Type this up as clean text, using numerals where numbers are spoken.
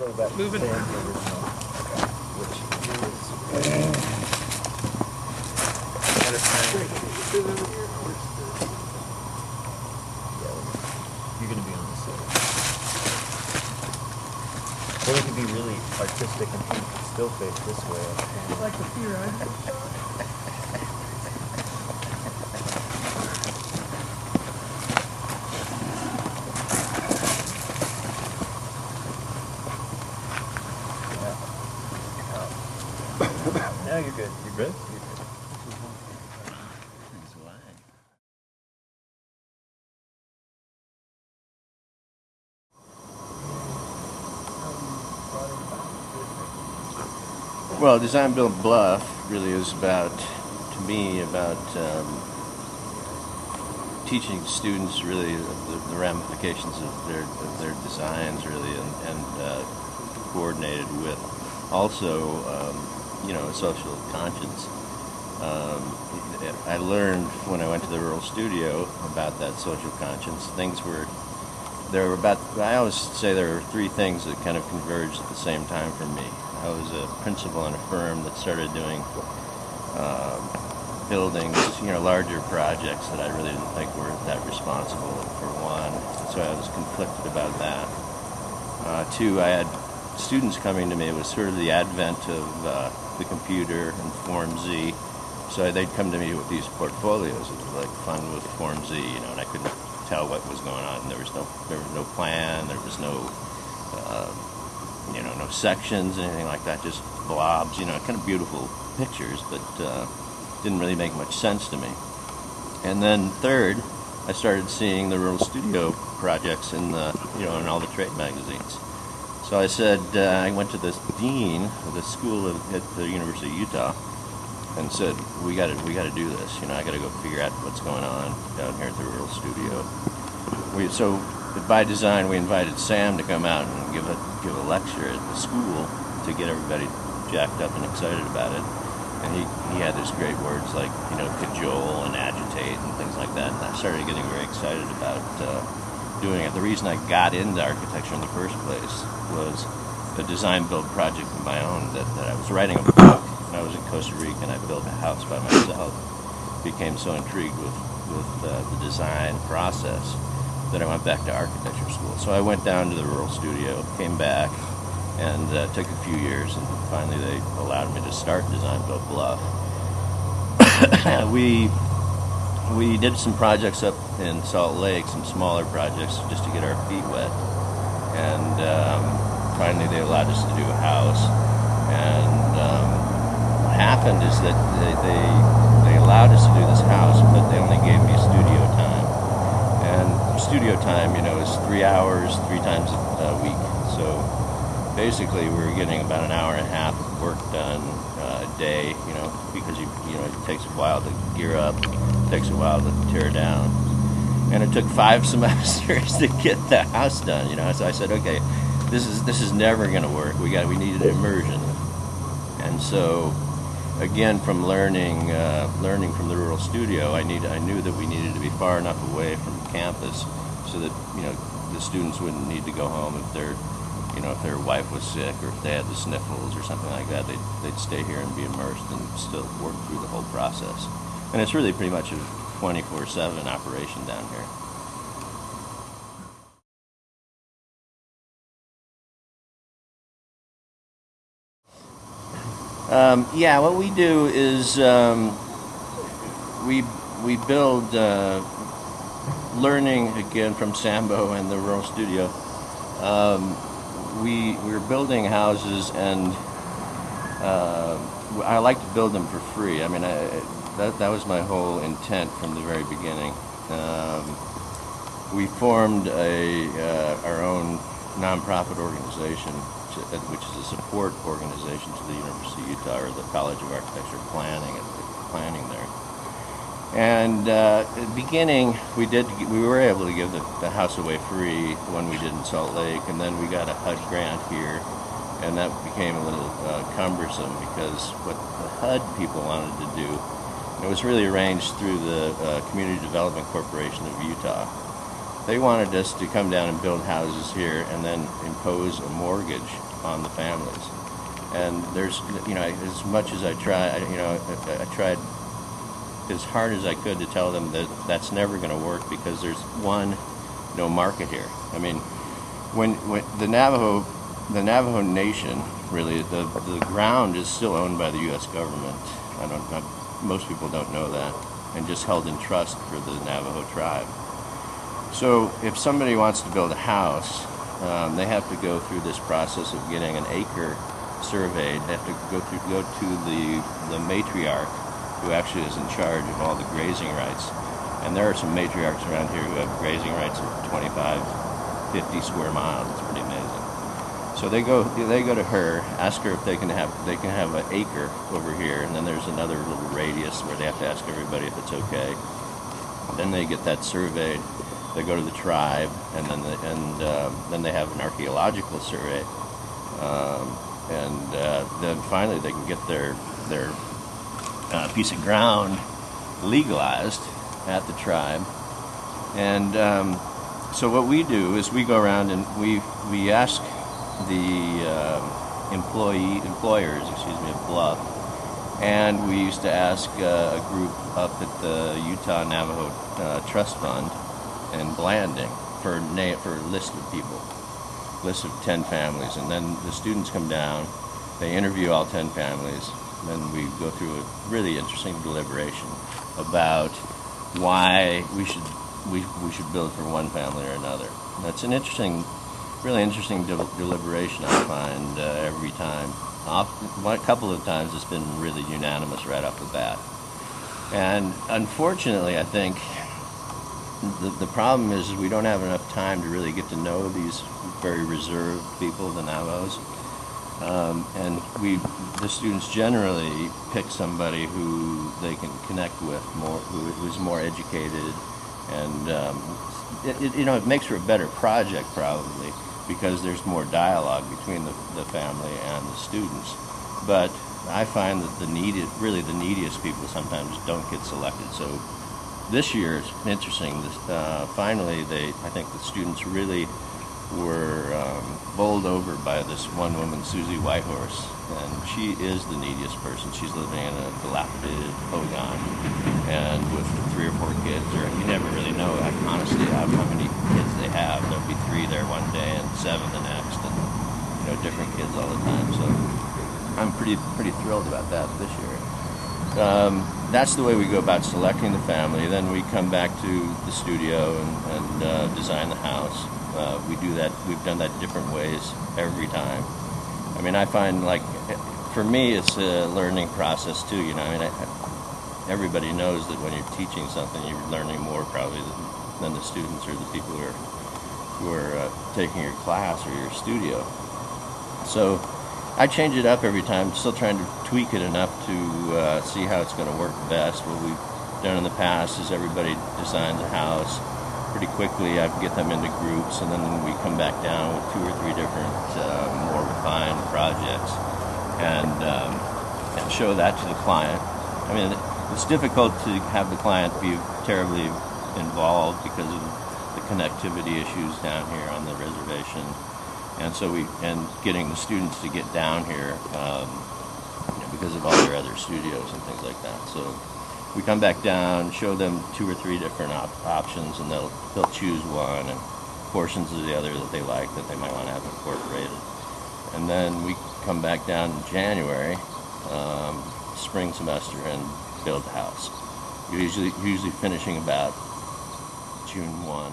go back moving. to the original. Okay. Which you're going to be on this side. Or we could be really artistic and paint the still face this way. Like the theoretical shot? No, you're good. You're good? You're good. Well, Design Build Bluff really is about, to me, about teaching students really the ramifications of their designs really, and coordinated with also a social conscience. I learned when I went to the Rural Studio about that social conscience. I always say there were three things that kind of converged at the same time for me. I was a principal in a firm that started doing buildings, larger projects that I really didn't think were that responsible for one. So I was conflicted about that. Two, I had students coming to me. It was sort of the advent of the computer and Form Z. So they'd come to me with these portfolios. It was like fun with Form Z, and I couldn't tell what was going on. There was no plan. There was no no sections, anything like that. Just blobs, kind of beautiful pictures, but didn't really make much sense to me. And then third, I started seeing the Rural Studio projects in in all the trade magazines. So I said, I went to the dean of the school at the University of Utah and said, we got to do this. I got to go figure out what's going on down here at the Rural Studio. So by design, we invited Sam to come out and give a lecture at the school to get everybody jacked up and excited about it. And he had these great words like, cajole and agitate and things like that. And I started getting very excited about doing it. The reason I got into architecture in the first place was a design build project of my own that I was writing a book. When I was in Costa Rica and I built a house by myself. Became so intrigued with the design process that I went back to architecture school. So I went down to the Rural Studio, came back, and took a few years, and finally they allowed me to start Design Build Bluff. We did some projects up in Salt Lake, some smaller projects just to get our feet wet, and finally they allowed us to do a house. And what happened is that they allowed us to do this house, but they only gave me studio time. And studio time, is 3 hours, 3 times a week. So basically, we were getting about an hour and a half of work done a day, because it takes a while to gear up, it takes a while to tear down. And it took 5 semesters to get the house done, So I said, okay, this is never going to work. We needed immersion. And so, again, from learning from the Rural Studio, I knew that we needed to be far enough away from campus so that the students wouldn't need to go home if their wife was sick or if they had the sniffles or something like that. They'd stay here and be immersed and still work through the whole process. And it's really pretty much a 24/7 operation down here. What we do is we build learning again from Sambo and the Rural Studio. We're building houses, and I like to build them for free. I mean, that was my whole intent from the very beginning. We formed our own nonprofit organization, which is a support organization to the University of Utah, or the College of Architecture planning there. And at the beginning, we were able to give the house away free, the one we did in Salt Lake, and then we got a HUD grant here, and that became a little cumbersome because what the HUD people wanted to do, it was really arranged through the Community Development Corporation of Utah. They wanted us to come down and build houses here and then impose a mortgage on the families. And there's, as much as I try, I tried as hard as I could to tell them that that's never going to work, because there's no market here. I mean, when the Navajo Nation, really, the ground is still owned by the U.S. government. Most people don't know that, and just held in trust for the Navajo tribe. So if somebody wants to build a house, they have to go through this process of getting an acre surveyed. They have to go to the matriarch, who actually is in charge of all the grazing rights. And there are some matriarchs around here who have grazing rights of 25, 50 square miles. It's pretty amazing. So they go to her, ask her if they can have an acre over here, and then there's another little radius where they have to ask everybody if it's okay. Then they get that surveyed. They go to the tribe, and then they have an archaeological survey, then finally they can get their piece of ground legalized at the tribe. And so what we do is we go around and we ask the employers of Bluff, and we used to ask a group up at the Utah Navajo Trust Fund in Blanding for a list of people, list of 10 families, and then the students come down, they interview all 10 families, then we go through a really interesting deliberation about why we should build for one family or another. That's an really interesting deliberation, I find, every time. A couple of times it's been really unanimous right off the bat. And unfortunately, I think the problem is we don't have enough time to really get to know these very reserved people, the Navajos. And the students generally pick somebody who they can connect with more, who's more educated, and it makes for a better project probably, because there's more dialogue between the family and the students. But I find that the neediest people sometimes don't get selected. So this year it's interesting. Finally, I think the students really were bowled over by this one woman, Susie Whitehorse, and she is the neediest person. She's living in a dilapidated hogan, and with 3 or 4 kids, or you never really know, honestly, how many kids they have. There'll be 3 there one day and 7 the next, and different kids all the time. So I'm pretty thrilled about that this year. That's the way we go about selecting the family. Then we come back to the studio and design the house. We do that. We've done that different ways every time. I mean, I find, like, for me, it's a learning process too. Everybody knows that when you're teaching something, you're learning more probably than the students or the people who are taking your class or your studio. So I change it up every time, still trying to tweak it enough to see how it's going to work best. What we've done in the past is everybody designs a house. Pretty quickly I get them into groups, and then we come back down with 2 or 3 different more refined projects, and show that to the client. I mean, it's difficult to have the client be terribly involved because of the connectivity issues down here on the reservation, and so getting the students to get down here because of all their other studios and things like that. So we come back down, show them 2 or 3 different options, and they'll choose one, and portions of the other that they like that they might want to have incorporated. And then we come back down in January, spring semester, and build the house. Usually finishing about June 1.